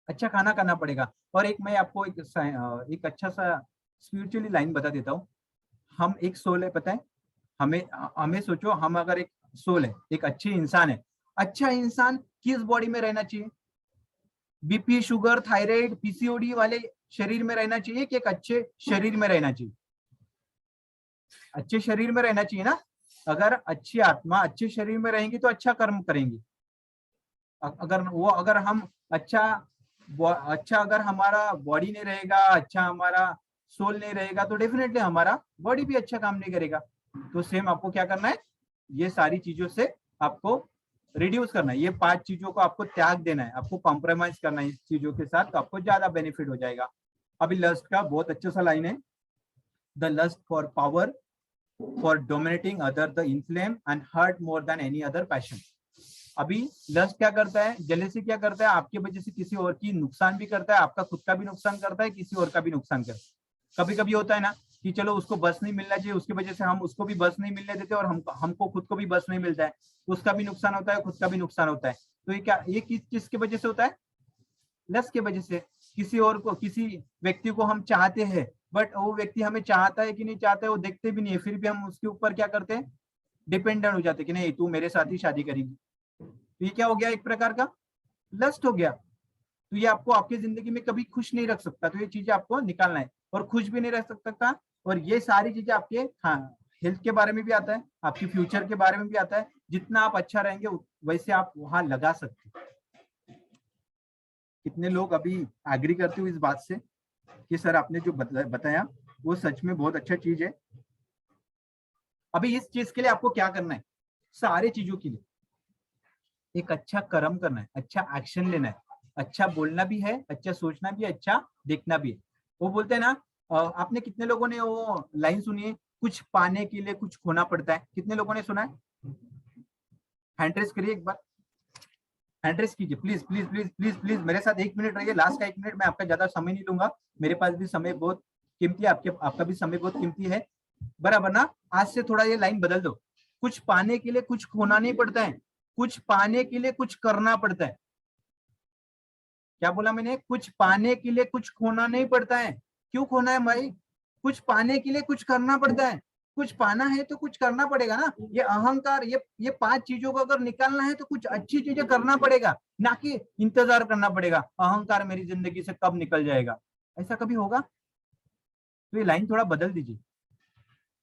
अच्छा खाना करना पड़ेगा। और एक मैं आपको एक अच्छा सा स्पिरिचुअली लाइन बता देता हूँ। हम एक सोल है, पता है? हमें हमें सोचो, हम अगर एक सोल है, एक अच्छी इंसान है, अच्छा इंसान किस बॉडी में रहना चाहिए? बीपी, शुगर, थायराइड, पीसीओडी वाले शरीर में रहना चाहिए कि एक अच्छे शरीर में रहना चाहिए? अच्छे शरीर में रहना चाहिए ना। अगर अच्छी आत्मा अच्छे शरीर में रहेंगी तो अच्छा कर्म करेंगी। अगर हम अच्छा अगर हमारा बॉडी नहीं रहेगा, अच्छा हमारा सोल नहीं रहेगा, तो डेफिनेटली हमारा बॉडी भी अच्छा काम नहीं करेगा। तो सेम आपको क्या करना है, ये सारी चीजों से आपको रिड्यूस करना है, ये 5 चीजों को आपको त्याग देना है, आपको कॉम्प्रोमाइज करना है इस चीजों के साथ, तो आपको ज्यादा बेनिफिट हो जाएगा। अभी लस्ट का बहुत अच्छा सा लाइन है, the lust for power, for dominating other, the inflame and hurt more than any other passion. अभी लस्ट क्या करता है, जेलेसी क्या करता है, आपकी वजह से किसी और की नुकसान भी करता है, आपका खुद का भी नुकसान करता है, किसी और का भी नुकसान करता है। कभी कभी होता है ना कि चलो उसको बस नहीं मिलना चाहिए, उसकी वजह से हम उसको भी बस नहीं मिलने देते, और हमको खुद को भी बस नहीं मिलता है, उसका भी नुकसान होता है, खुद का भी नुकसान होता है। तो ये क्या, ये किस चीज की वजह से होता है? लस्ट की वजह से। किसी और को, किसी व्यक्ति को हम चाहते हैं, बट वो व्यक्ति हमें चाहता है कि नहीं चाहता है वो देखते भी नहीं है, फिर भी हम उसके ऊपर क्या करते हैं, डिपेंडेंट हो जाते हैं कि नहीं तू मेरे साथ ही शादी करेगी। तो ये क्या हो गया, एक प्रकार का लस्ट हो गया। तो ये आपको आपकी जिंदगी में कभी खुश नहीं रख सकता, तो ये चीजें आपको निकालना है, और खुश भी नहीं रख सकता। और ये सारी चीजें आपके हेल्थ के बारे में भी आता है, आपकी फ्यूचर के बारे में भी आता है। जितना आप अच्छा रहेंगे वैसे आप वहां लगा सकते। कितने लोग अभी एग्री करते हो इस बात से कि सर आपने जो बताया वो सच में बहुत अच्छा चीज है। अभी इस चीज के लिए आपको क्या करना है, सारे चीजों के लिए एक अच्छा कर्म करना है, अच्छा एक्शन लेना है, अच्छा बोलना भी है, अच्छा सोचना भी है, अच्छा देखना भी है। वो बोलते हैं ना, आपने कितने लोगों ने वो लाइन सुनी है, कुछ पाने के लिए कुछ खोना पड़ता है? कितने लोगों ने सुना है? हैंड रेस करिए एक बार, हैंड रेस कीजिए please please please please please. मेरे साथ 1 मिनट रहिए, लास्ट का 1 मिनट, मैं आपका ज्यादा समय नहीं लूंगा, मेरे पास भी समय बहुत कीमती है, आपका भी समय बहुत कीमती है, बराबर ना? आज से थोड़ा ये लाइन बदल दो, कुछ पाने के लिए कुछ खोना नहीं पड़ता है, कुछ पाने के लिए कुछ करना पड़ता है। क्या बोला मैंने? कुछ पाने के लिए कुछ खोना नहीं पड़ता है। क्यों खोना है भाई? कुछ पाने के लिए कुछ करना पड़ता है। कुछ पाना है तो कुछ करना पड़ेगा ना। ये अहंकार, ये 5 चीजों को अगर निकालना है तो कुछ अच्छी चीजें करना पड़ेगा, ना कि इंतजार करना पड़ेगा अहंकार मेरी जिंदगी से कब निकल जाएगा। ऐसा कभी होगा? तो ये लाइन थोड़ा बदल दीजिए।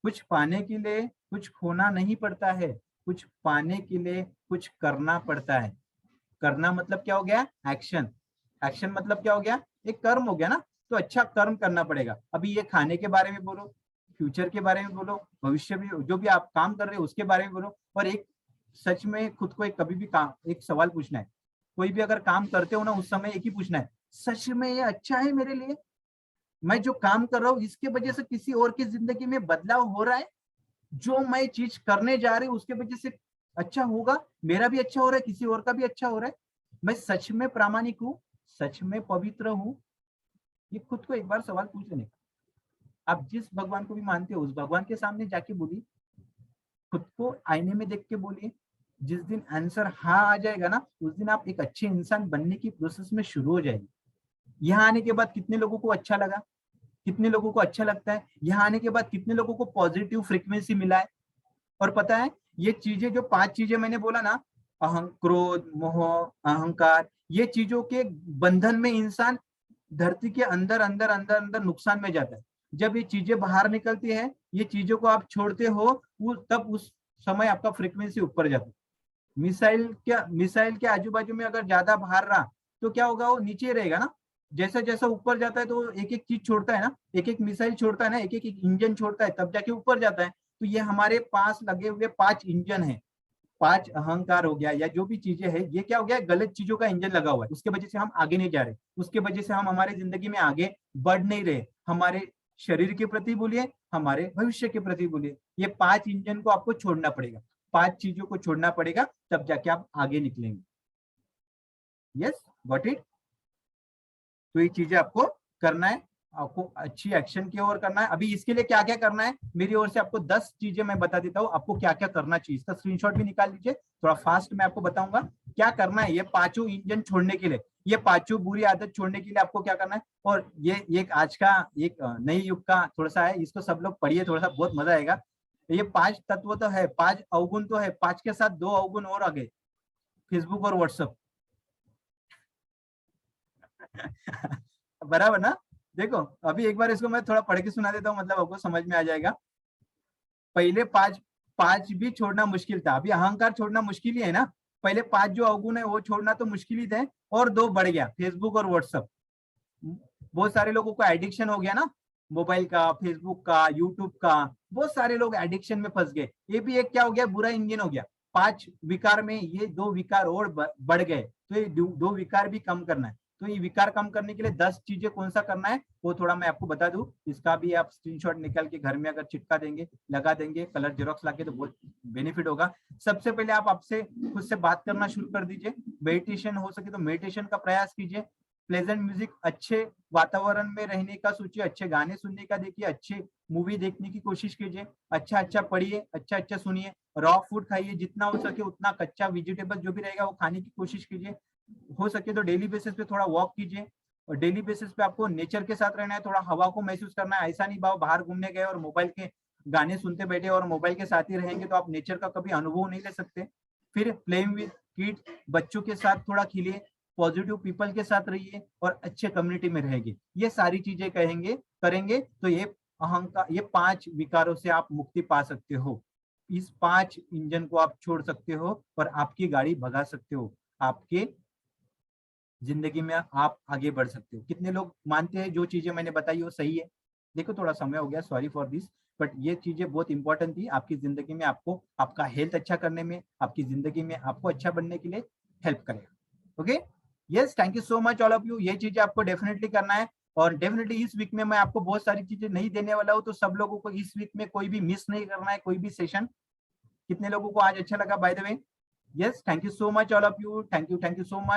कुछ पाने के लिए कुछ खोना नहीं पड़ता है, कुछ पाने के लिए कुछ करना पड़ता है। करना मतलब क्या हो गया? एक्शन। एक्शन मतलब क्या हो गया? एक कर्म हो गया ना। तो अच्छा कर्म करना पड़ेगा। अभी ये खाने के बारे में बोलो, फ्यूचर के बारे में बोलो, भविष्य में जो भी आप काम कर रहे हो उसके बारे में बोलो। और एक सच में खुद को एक कभी भी काम, एक सवाल पूछना है, कोई भी अगर काम करते हो ना उस समय एक ही पूछना है, सच में ये अच्छा है मेरे लिए? मैं जो काम कर रहा हूँ इसके वजह से किसी और की जिंदगी में बदलाव हो रहा है? जो मैं चीज करने जा रही हूँ उसके वजह से अच्छा होगा, मेरा भी अच्छा हो रहा है, किसी और का भी अच्छा हो रहा है? मैं सच में प्रामाणिक हूँ, सच में पवित्र हूँ? ये खुद को एक बार सवाल पूछ लेने का। आप जिस भगवान को भी मानते हो उस भगवान के सामने जाके बोलिए, खुद को आईने में देख के बोलिए। जिस दिन आंसर हाँ आ जाएगा ना, उस दिन आप एक अच्छे इंसान बनने की प्रोसेस में शुरू हो जाएगी। यहाँ आने के बाद कितने लोगों को अच्छा लगा? कितने लोगों को अच्छा लगता है? यहाँ आने के बाद कितने लोगों को पॉजिटिव फ्रीक्वेंसी मिला है? और पता है, ये चीजें जो 5 चीजें मैंने बोला ना, क्रोध, मोह, अहंकार, ये चीजों के बंधन में इंसान धरती के अंदर अंदर अंदर अंदर नुकसान में जाता है। जब ये चीजें बाहर निकलती है, ये चीजों को आप छोड़ते हो, तब उस समय आपका फ्रीक्वेंसी ऊपर जाता है। मिसाइल के आजू बाजू में अगर ज्यादा बाहर रहा तो क्या होगा? वो नीचे रहेगा ना। जैसा जैसा ऊपर जाता है तो एक एक चीज छोड़ता है ना, एक एक मिसाइल छोड़ता है ना, एक एक इंजन छोड़ता है, तब जाके ऊपर जाता है। तो ये हमारे पास लगे हुए 5 इंजन है। 5 अहंकार हो गया या जो भी चीजें है, ये क्या हो गया? गलत चीजों का इंजन लगा हुआ है, उसके वजह से हम आगे नहीं जा रहे, उसके वजह से हम हमारे जिंदगी में आगे बढ़ नहीं रहे। हमारे शरीर के प्रति बोलिए, हमारे भविष्य के प्रति बोलिए, ये 5 इंजन को आपको छोड़ना पड़ेगा, 5 चीजों को छोड़ना पड़ेगा, तब जाके आप आगे निकलेंगे। Yes, got it? तो ये चीजें आपको करना है, आपको अच्छी एक्शन की ओर करना है। अभी इसके लिए क्या क्या करना है, मेरी ओर से आपको 10 चीजें मैं बता देता हूँ, आपको क्या क्या करना चाहिए। इसका स्क्रीनशॉट भी निकाल लीजिए, थोड़ा फास्ट मैं आपको बताऊंगा क्या करना है। ये 5 इंजन छोड़ने के लिए, ये 5 बुरी आदत छोड़ने के लिए आपको क्या करना है। और ये आज का एक नई युग का थोड़ा सा है, इसको सब लोग पढ़िए, थोड़ा सा बहुत मजा आएगा। ये 5 तत्व तो है, 5 अवगुण तो है, 5 के साथ 2 अवगुण और आगे, फेसबुक और व्हाट्सएप। बराबर ना? देखो, अभी एक बार इसको मैं थोड़ा पढ़ के सुना देता हूँ, मतलब आपको समझ में आ जाएगा। पहले 5 भी छोड़ना मुश्किल था, अभी अहंकार छोड़ना मुश्किल ही है ना। पहले 5 जो अवगुण है वो छोड़ना तो मुश्किल ही थे, और 2 बढ़ गया, फेसबुक और व्हाट्सएप। बहुत सारे लोगों को एडिक्शन हो गया ना, मोबाइल का, फेसबुक का, यूट्यूब का। बहुत सारे लोग एडिक्शन में फंस गए, ये भी एक क्या हो गया? बुरा इंजन हो गया। 5 विकार में ये 2 विकार और बढ़ गए, तो ये 2 विकार भी कम करना है। तो ये विकार कम करने के लिए 10 चीजें कौन सा करना है वो थोड़ा मैं आपको बता दूं। इसका भी आप स्क्रीनशॉट निकाल के घर में अगर चिपका देंगे, लगा देंगे, कलर जेरोक्स लाके, तो बहुत बेनिफिट होगा। सबसे पहले आप आपसे खुद से बात करना शुरू कर दीजिए। मेडिटेशन हो सके तो मेडिटेशन का प्रयास कीजिए। प्लेजेंट म्यूजिक, अच्छे वातावरण में रहने का सोचिए, अच्छे गाने सुनने का देखिए, अच्छे मूवी देखने की कोशिश कीजिए, अच्छा अच्छा पढ़िए, अच्छा अच्छा सुनिए, रॉ फूड खाइए, जितना हो सके उतना कच्चा वेजिटेबल जो भी रहेगा वो खाने की कोशिश कीजिए। हो सके तो डेली बेसिस पे थोड़ा वॉक कीजिए, और डेली बेसिस पे आपको नेचर के साथ रहना है, थोड़ा हवा को महसूस करना है। ऐसा नहीं बाहर घूमने गए और मोबाइल के गाने सुनते बैठे और मोबाइल के साथ ही रहेंगे तो आप नेचर का कभी अनुभव नहीं ले सकते। फिर प्लेइंग विद किड्स, बच्चों के साथ थोड़ा खेलिए, पॉजिटिव पीपल के साथ रहिए और अच्छे कम्युनिटी में रहेंगे। ये सारी चीजें करेंगे तो ये अहंकार, ये 5 विकारों से आप मुक्ति पा सकते हो। इस 5 इंजन को आप छोड़ सकते हो और आपकी गाड़ी भगा सकते हो, आपके जिंदगी में आप आगे बढ़ सकते हो। कितने लोग मानते हैं जो चीजें मैंने बताई वो सही है? देखो थोड़ा समय हो गया, सॉरी फॉर दिस, बट ये चीजें बहुत इंपॉर्टेंट थी आपकी जिंदगी में, आपको आपका हेल्थ अच्छा करने में, आपकी जिंदगी में आपको अच्छा बनने के लिए हेल्प करेगा। Okay, yes, thank you so much all of you. ये चीजें आपको डेफिनेटली करना है, और डेफिनेटली इस वीक में मैं आपको बहुत सारी चीजें नहीं देने वाला हूँ, तो सब लोगों को इस वीक में कोई भी मिस नहीं करना है, कोई भी सेशन। कितने लोगों को आज अच्छा लगा by the way? Yes, thank you so much all of you, thank you so much.